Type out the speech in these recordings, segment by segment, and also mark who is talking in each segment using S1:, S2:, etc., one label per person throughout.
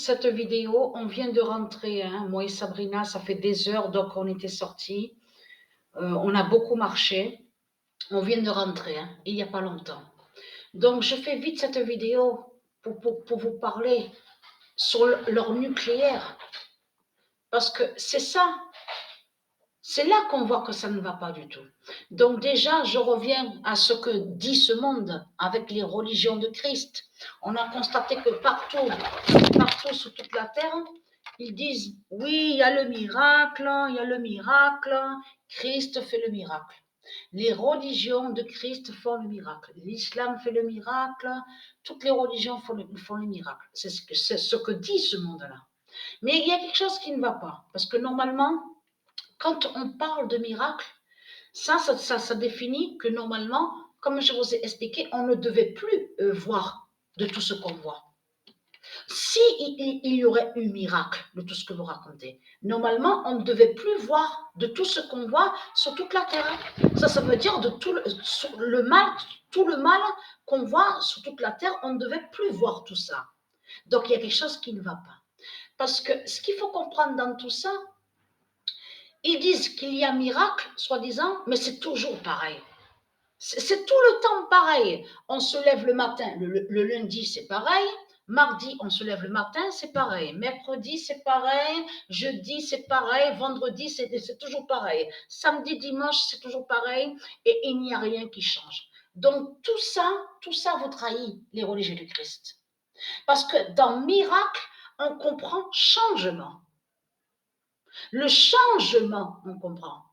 S1: cette vidéo. On vient de rentrer, hein, moi et Sabrina, ça fait des heures donc on était sortis. On a beaucoup marché. On vient de rentrer, hein, il n'y a pas longtemps. Donc je fais vite cette vidéo pour vous parler sur leur nucléaire. Parce que c'est ça, c'est là qu'on voit que ça ne va pas du tout. Donc déjà, je reviens à ce que dit ce monde avec les religions de Christ. On a constaté que partout sur toute la terre, ils disent, oui, il y a le miracle, Christ fait le miracle. Les religions de Christ font le miracle. L'islam fait le miracle, toutes les religions font le miracle. C'est ce que dit ce monde-là. Mais il y a quelque chose qui ne va pas, parce que normalement, quand on parle de miracle, ça définit que normalement, comme je vous ai expliqué, on ne devait plus voir de tout ce qu'on voit. Si il y aurait eu miracle de tout ce que vous racontez, normalement, on ne devait plus voir de tout ce qu'on voit sur toute la terre. Ça veut dire de tout le mal qu'on voit sur toute la terre, on ne devait plus voir tout ça. Donc, il y a quelque chose qui ne va pas. Parce que ce qu'il faut comprendre dans tout ça, ils disent qu'il y a miracle, soi-disant, mais c'est toujours pareil. C'est tout le temps pareil. On se lève le matin, le lundi, c'est pareil. Mardi, on se lève le matin, c'est pareil. Mercredi, c'est pareil. Jeudi, c'est pareil. Vendredi, c'est toujours pareil. Samedi, dimanche, c'est toujours pareil. Et il n'y a rien qui change. Donc, tout ça vous trahit les religieux du Christ. Parce que dans miracle, on comprend changement. Le changement, on comprend.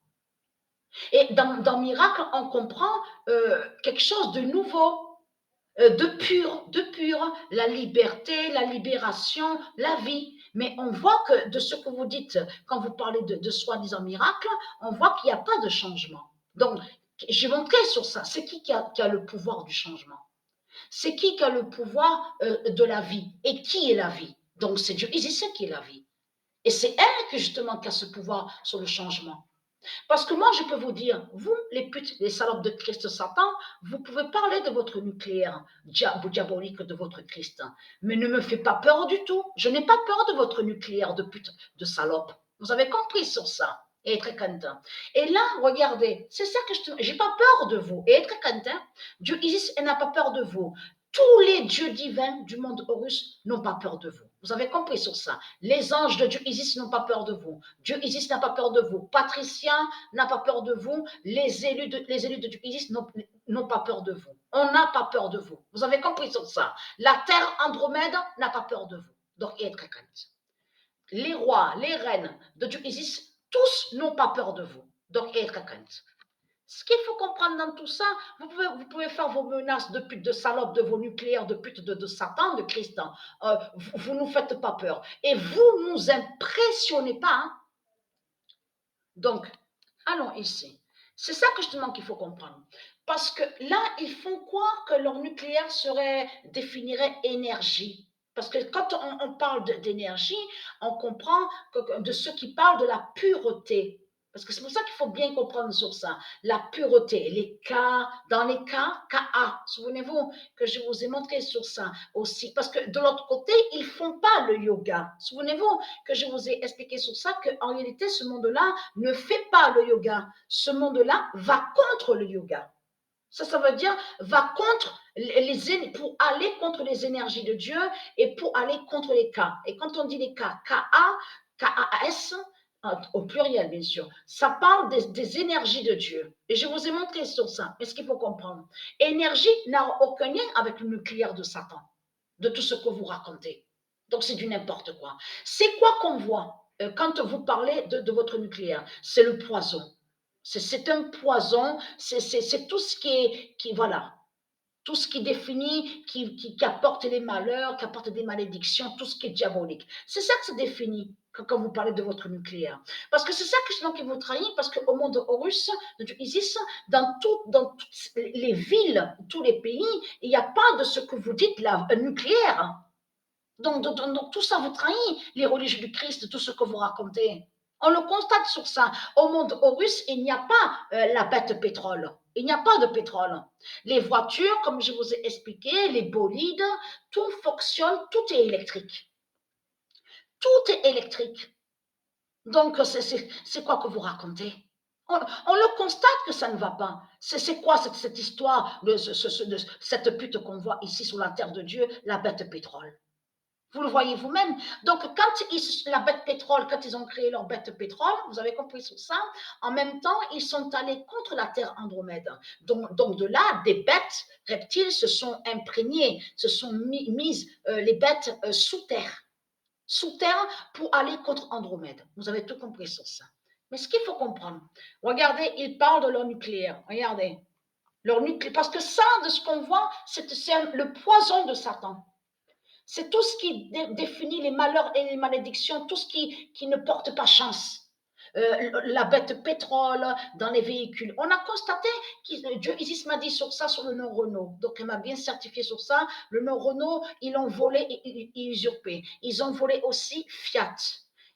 S1: Et dans miracle, on comprend quelque chose de nouveau, de pur, la liberté, la libération, la vie. Mais on voit que de ce que vous dites, quand vous parlez de soi-disant miracle, on voit qu'il n'y a pas de changement. Donc, j'ai montré sur ça. C'est qui a le pouvoir du changement? C'est qui a le pouvoir de la vie? Et qui est la vie? Donc, c'est Dieu. C'est qui est la vie. Et c'est elle qui justement qui a ce pouvoir sur le changement. Parce que moi, je peux vous dire, vous, les putes, les salopes de Christ Satan, vous pouvez parler de votre nucléaire diabolique de votre Christ, mais ne me faites pas peur du tout. Je n'ai pas peur de votre nucléaire de pute, de salope. Vous avez compris sur ça. Et être content. Et là, regardez, c'est ça que j'ai pas peur de vous. Et être content, Dieu Isis n'a pas peur de vous. Tous les dieux divins du monde Horus n'ont pas peur de vous. Vous avez compris sur ça. Les anges de Dieu Isis n'ont pas peur de vous. Dieu Isis n'a pas peur de vous. Patricia n'a pas peur de vous. Les élus de Dieu Isis n'ont pas peur de vous. On n'a pas peur de vous. Vous avez compris sur ça. La terre Andromède n'a pas peur de vous. Donc, être crainte. Les rois, les reines de Dieu Isis, tous n'ont pas peur de vous. Donc, être crainte. Ce qu'il faut comprendre dans tout ça, vous pouvez faire vos menaces de pute, de salope, de vos nucléaires, de pute, de Satan, de Christ. Vous ne nous faites pas peur. Et vous ne nous impressionnez pas. Hein. Donc, allons ici. C'est ça que justement qu'il faut comprendre. Parce que là, ils font croire que leur nucléaire définirait énergie. Parce que quand on parle d'énergie, on comprend de ceux qui parlent de la pureté. Parce que c'est pour ça qu'il faut bien comprendre sur ça. La pureté, les cas, dans les cas, KA. Souvenez-vous que je vous ai montré sur ça aussi. Parce que de l'autre côté, ils ne font pas le yoga. Souvenez-vous que je vous ai expliqué sur ça, qu'en réalité, ce monde-là ne fait pas le yoga. Ce monde-là va contre le yoga. Ça veut dire va contre pour aller contre les énergies de Dieu et pour aller contre les cas. Et quand on dit les cas, KAS, au pluriel bien sûr, ça parle des énergies de Dieu. Et je vous ai montré sur ça. Mais ce qu'il faut comprendre, énergie n'a aucun lien avec le nucléaire de Satan, de tout ce que vous racontez. Donc c'est du n'importe quoi. C'est quoi qu'on voit quand vous parlez de votre nucléaire? C'est le poison. C'est un poison, c'est tout ce voilà, tout ce qui définit, qui apporte les malheurs, qui apporte des malédictions, tout ce qui est diabolique. C'est ça que ça définit quand vous parlez de votre nucléaire. Parce que c'est ça qui vous trahit, parce qu'au monde Horus, de Isis, dans toutes les villes, tous les pays, il n'y a pas de ce que vous dites là, un nucléaire. Donc, tout ça vous trahit, les religieux du Christ, tout ce que vous racontez. On le constate sur ça. Au monde Horus, il n'y a pas la bête pétrole. Il n'y a pas de pétrole. Les voitures, comme je vous ai expliqué, les bolides, tout fonctionne, tout est électrique. Tout est électrique. Donc, c'est quoi que vous racontez? On le constate que ça ne va pas. C'est quoi cette histoire de cette pute qu'on voit ici sur la terre de Dieu, la bête pétrole? Vous le voyez vous-même. Donc, la bête pétrole, quand ils ont créé leur bête pétrole, vous avez compris sur ça, en même temps, ils sont allés contre la terre Andromède. Donc de là, des bêtes reptiles se sont imprégnées, se sont mises, les bêtes sous terre pour aller contre Andromède. Vous avez tout compris sur ça. Mais ce qu'il faut comprendre, regardez, ils parlent de leur nucléaire. Regardez, leur nucléaire, parce que ça, de ce qu'on voit, c'est le poison de Satan. C'est tout ce qui définit les malheurs et les malédictions, tout ce qui ne porte pas chance. La bête pétrole dans les véhicules. On a constaté que Dieu Isis m'a dit sur ça, sur le nom Renault. Donc, elle m'a bien certifié sur ça. Le nom Renault, ils l'ont volé et usurpé. Ils ont volé aussi Fiat.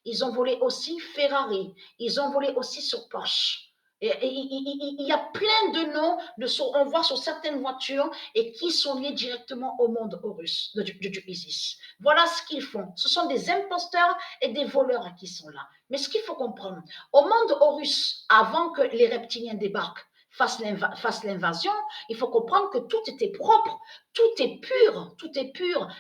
S1: Ils ont volé aussi Ferrari. Ils ont volé aussi sur Porsche. Et il y a plein de noms, on voit sur certaines voitures et qui sont liés directement au monde Horus, de Dieu Isis. Voilà ce qu'ils font. Ce sont des imposteurs et des voleurs qui sont là. Mais ce qu'il faut comprendre, au monde Horus, avant que les reptiliens débarquent, fassent l'invasion, il faut comprendre que tout était propre, tout est pur,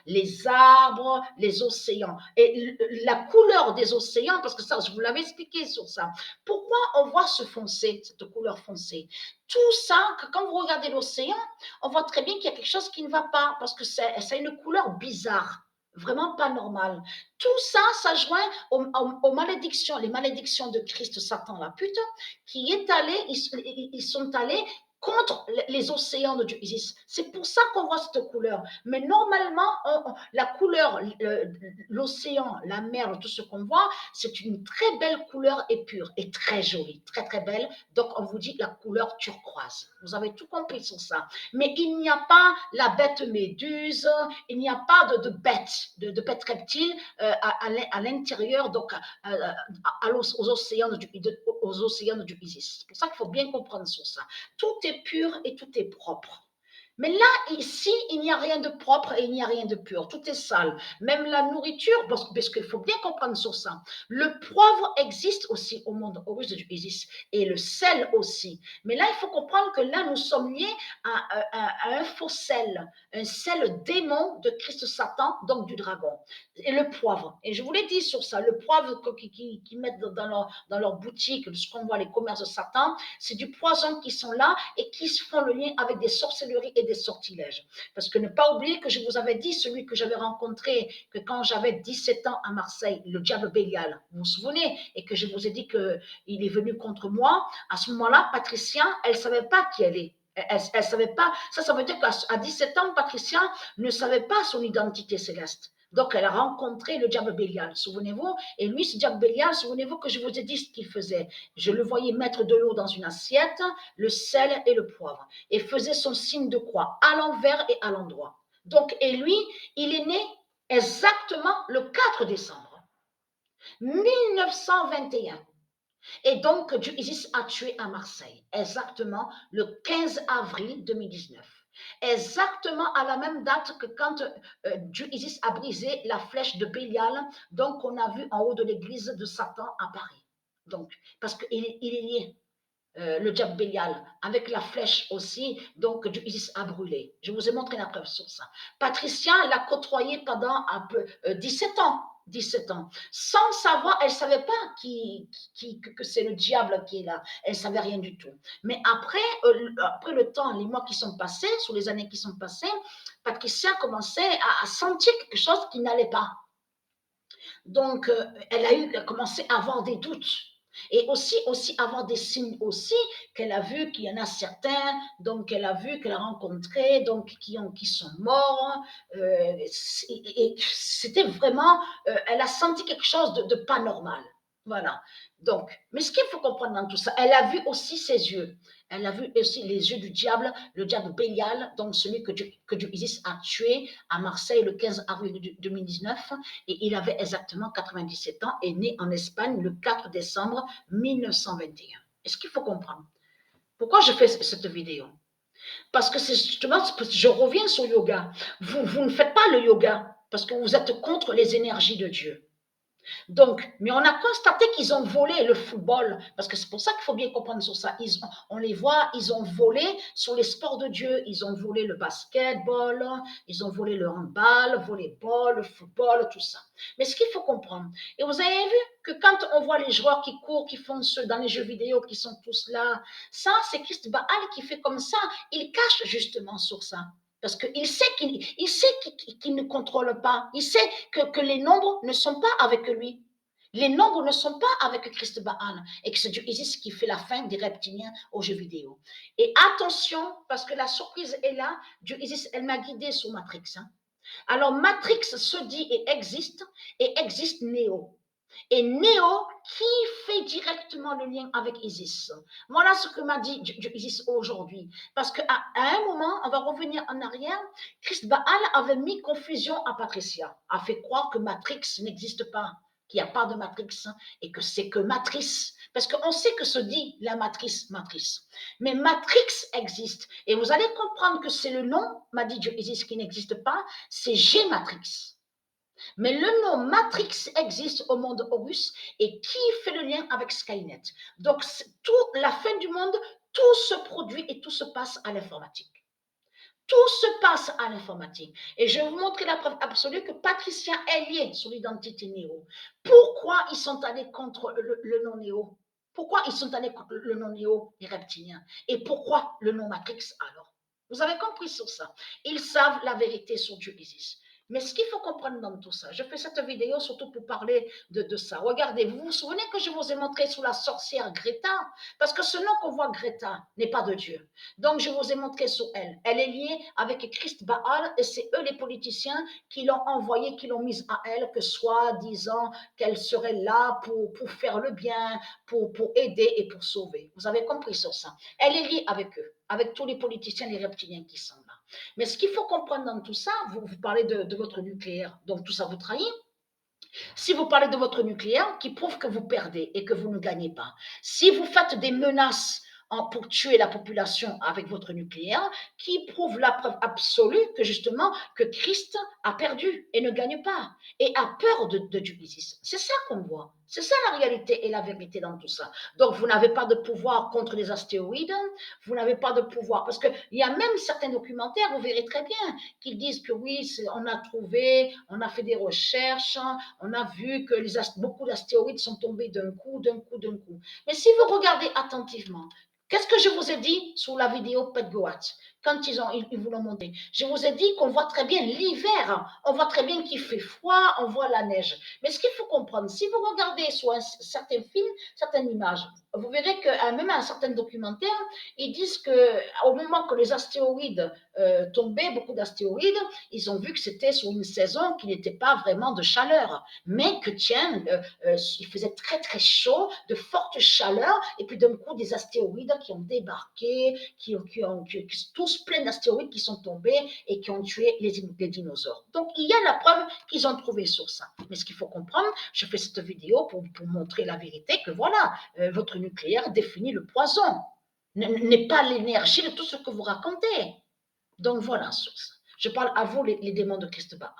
S1: les arbres, les océans, et la couleur des océans, parce que ça, je vous l'avais expliqué sur ça. Pourquoi on voit ce foncé, cette couleur foncée? Tout ça, quand vous regardez l'océan, on voit très bien qu'il y a quelque chose qui ne va pas, parce que ça a une couleur bizarre, vraiment pas normale. Tout ça, ça joint aux malédictions, les malédictions de Christ, Satan, la pute, qui est allé, ils sont allés contre les océans de Dieu Isis. C'est pour ça qu'on voit cette couleur. Mais normalement, la couleur, l'océan, la mer, tout ce qu'on voit, c'est une très belle couleur et pure et très jolie, très très belle. Donc on vous dit la couleur turquoise. Vous avez tout compris sur ça. Mais il n'y a pas la bête méduse, il n'y a pas de bête reptile à l'intérieur, donc aux océans du Isis. C'est pour ça qu'il faut bien comprendre sur ça. Tout est pur et tout est propre. Mais là, ici, il n'y a rien de propre et il n'y a rien de pur. Tout est sale. Même la nourriture, parce qu'il faut bien comprendre sur ça. Le poivre existe aussi au monde Horus de Isis et le sel aussi. Mais là, il faut comprendre que là, nous sommes liés à un faux sel, un sel démon de Christ Satan, donc du dragon. Et le poivre. Et je vous l'ai dit sur ça, le poivre qu'ils mettent dans leur boutique, ce qu'on voit les commerces de Satan, c'est du poison qui sont là et qui se font le lien avec des sorcelleries et des sortilèges. Parce que ne pas oublier que je vous avais dit, celui que j'avais rencontré, que quand j'avais 17 ans à Marseille, le diable Bélial, vous vous souvenez, et que je vous ai dit qu'il est venu contre moi, à ce moment-là, Patricia, elle ne savait pas qui elle est. Elle savait pas, ça veut dire qu'à 17 ans, Patricia ne savait pas son identité céleste. Donc, elle a rencontré le diable Bélial, souvenez-vous. Et lui, ce diable Bélial, souvenez-vous que je vous ai dit ce qu'il faisait. Je le voyais mettre de l'eau dans une assiette, le sel et le poivre, et faisait son signe de croix à l'envers et à l'endroit. Donc, et lui, il est né exactement le 4 décembre 1921. Et donc, Dieu Isis a tué à Marseille, exactement le 15 avril 2019. Exactement à la même date que quand Dieu Isis a brisé la flèche de Bélial, donc on a vu en haut de l'église de Satan à Paris. Donc, parce qu'il est lié, le diable Bélial, avec la flèche aussi, donc Dieu Isis a brûlé. Je vous ai montré la preuve sur ça. Patricia l'a côtoyé pendant un peu 17 ans. 17 ans. Sans savoir, elle ne savait pas que c'est le diable qui est là. Elle ne savait rien du tout. Mais après le temps, les mois qui sont passés, sur les années qui sont passées, Patricia commençait à sentir quelque chose qui n'allait pas. Donc, elle a commencé à avoir des doutes. Et aussi avoir des signes aussi qu'elle a vu qu'il y en a certains, donc elle a vu qu'elle a rencontré, donc qui sont morts. Et c'était vraiment, elle a senti quelque chose de pas normal. Voilà. Donc, mais ce qu'il faut comprendre dans tout ça, elle a vu aussi ses yeux. Elle a vu aussi les yeux du diable, le diable Bélial, donc celui que Dieu Isis a tué à Marseille le 15 avril 2019. Et il avait exactement 97 ans et né en Espagne le 4 décembre 1921. Est-ce qu'il faut comprendre? Pourquoi je fais cette vidéo? Parce que c'est justement, je reviens sur le yoga. Vous ne faites pas le yoga parce que vous êtes contre les énergies de Dieu. Donc, mais on a constaté qu'ils ont volé le football, parce que c'est pour ça qu'il faut bien comprendre sur ça. On les voit, ils ont volé sur les sports de Dieu. Ils ont volé le basketball, ils ont volé le handball, le volleyball, le football, tout ça. Mais ce qu'il faut comprendre, et vous avez vu que quand on voit les joueurs qui courent, qui font ceux dans les jeux vidéo, qui sont tous là, ça, c'est Christ Baal qui fait comme ça. Il cache justement sur ça. Parce qu'il sait qu'il ne contrôle pas. Il sait que les nombres ne sont pas avec lui. Les nombres ne sont pas avec Christ Baal. Et que c'est Dieu Isis qui fait la fin des reptiliens aux jeux vidéo. Et attention, parce que la surprise est là. Dieu Isis, elle m'a guidée sur Matrix. Hein. Alors, Matrix se dit et existe Néo. Et Néo qui fait directement le lien avec Isis. Voilà ce que m'a dit Isis aujourd'hui. Parce qu'à un moment, on va revenir en arrière, Christ Baal avait mis confusion à Patricia, a fait croire que Matrix n'existe pas, qu'il n'y a pas de Matrix, et que c'est que Matrice. Parce qu'on sait que se dit la matrice. Mais Matrix existe. Et vous allez comprendre que c'est le nom, m'a dit Isis, qui n'existe pas, c'est G-Matrix. Mais le nom Matrix existe au monde Horus et qui fait le lien avec Skynet. Donc, la fin du monde, tout se produit et tout se passe à l'informatique. Tout se passe à l'informatique. Et je vais vous montrer la preuve absolue que Patricia est liée sur l'identité Néo. Pourquoi ils sont allés contre le nom Néo? Pourquoi ils sont allés contre le nom Néo, les reptiliens? Et pourquoi le nom Matrix alors? Vous avez compris sur ça. Ils savent la vérité sur Dieu Isis. Mais ce qu'il faut comprendre dans tout ça, je fais cette vidéo surtout pour parler de ça. Regardez, vous vous souvenez que je vous ai montré sur la sorcière Greta? Parce que ce nom qu'on voit Greta n'est pas de Dieu. Donc je vous ai montré sur elle. Elle est liée avec Christ Baal et c'est eux les politiciens qui l'ont envoyée, qui l'ont mise à elle, que soi-disant qu'elle serait là pour faire le bien, pour aider et pour sauver. Vous avez compris sur ça. Elle est liée avec eux, avec tous les politiciens, les reptiliens qui sont là. Mais ce qu'il faut comprendre dans tout ça, vous parlez de votre nucléaire, donc tout ça vous trahit. Si vous parlez de votre nucléaire, qui prouve que vous perdez et que vous ne gagnez pas. Si vous faites des menaces pour tuer la population avec votre nucléaire, qui prouve la preuve absolue que justement que Christ a perdu et ne gagne pas et a peur de Dieu Isis. C'est ça qu'on voit. C'est ça la réalité et la vérité dans tout ça. Donc vous n'avez pas de pouvoir contre les astéroïdes, vous n'avez pas de pouvoir parce qu'il y a même certains documentaires, vous verrez très bien, qui disent que oui, on a trouvé, on a fait des recherches, on a vu que beaucoup d'astéroïdes sont tombés d'un coup, d'un coup, d'un coup. Mais si vous regardez attentivement, qu'est-ce que je vous ai dit sur la vidéo Pet Goat quand ils vous l'ont montré? Je vous ai dit qu'on voit très bien l'hiver, on voit très bien qu'il fait froid, on voit la neige. Mais ce qu'il faut comprendre, si vous regardez sur un certain film, certaines images, vous verrez que même un certain documentaire, ils disent qu'au moment que les astéroïdes tombaient, beaucoup d'astéroïdes, ils ont vu que c'était sur une saison qui n'était pas vraiment de chaleur, mais que tiens, il faisait très très chaud, de fortes chaleurs, et puis d'un coup des astéroïdes qui ont débarqué, tous plein d'astéroïdes qui sont tombés et qui ont tué les dinosaures. Donc il y a la preuve qu'ils ont trouvé sur ça. Mais ce qu'il faut comprendre, je fais cette vidéo pour montrer la vérité que voilà, votre nucléaire définit le poison, n'est pas l'énergie de tout ce que vous racontez. Donc voilà, sur ça. Je parle à vous, les démons de Christ Baal.